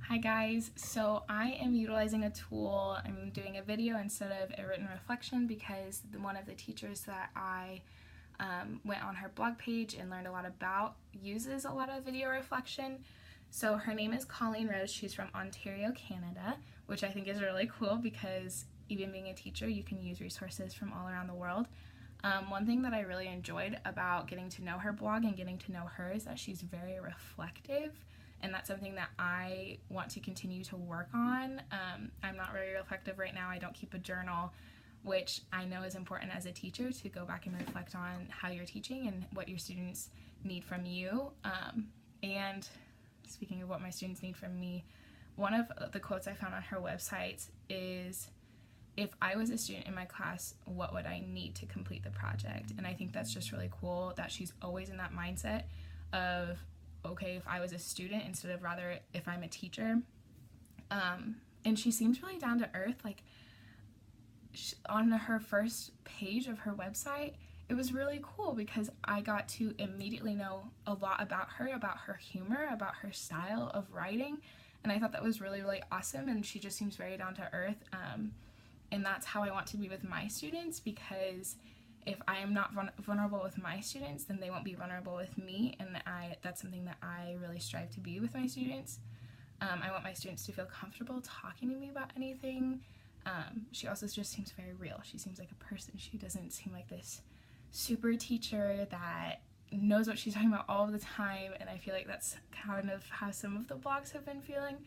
Hi guys, so I am utilizing a tool. I'm doing a video instead of a written reflection because one of the teachers that I went on her blog page and learned a lot about uses a lot of video reflection. So her name is Colleen Rose. She's from Ontario, Canada, which I think is really cool because even being a teacher, you can use resources from all around the world. One thing that I really enjoyed about getting to know her blog and getting to know her is that she's very reflective, and that's something that I want to continue to work on. I'm not very reflective right now. I don't keep a journal, which I know is important as a teacher to go back and reflect on how you're teaching and what your students need from you. And speaking of what my students need from me, one of the quotes I found on her website is, "If I was a student in my class, what would I need to complete the project?" And I think that's just really cool that she's always in that mindset of, okay, if I was a student instead of rather if I'm a teacher. And she seems really down to earth. Like on her first page of her website, it was really cool because I got to immediately know a lot about her humor, about her style of writing, and I thought that was really, really awesome. And she just seems very down to earth. And that's how I want to be with my students, because if I am not vulnerable with my students, then they won't be vulnerable with me, and that's something that I really strive to be with my students. I want my students to feel comfortable talking to me about anything. She also just seems very real. She seems like a person. She doesn't seem like this super teacher that knows what she's talking about all the time, and I feel like that's kind of how some of the blogs have been feeling.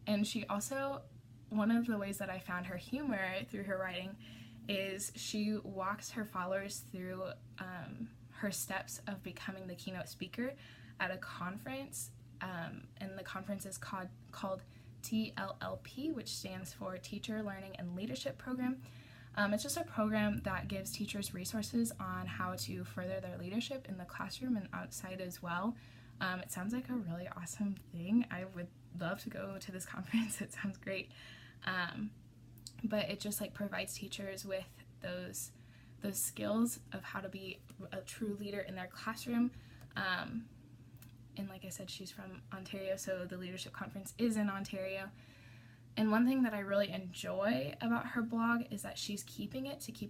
And she also, one of the ways that I found her humor through her writing is she walks her followers through her steps of becoming the keynote speaker at a conference, and the conference is called TLLP, which stands for Teacher Learning and Leadership Program. It's just a program that gives teachers resources on how to further their leadership in the classroom and outside as well. It sounds like a really awesome thing. I would love to go to this conference. It sounds great. But it just like provides teachers with those skills of how to be a true leader in their classroom. And like I said, she's from Ontario, so the leadership conference is in Ontario. And one thing that I really enjoy about her blog is that she's keeping it to keep her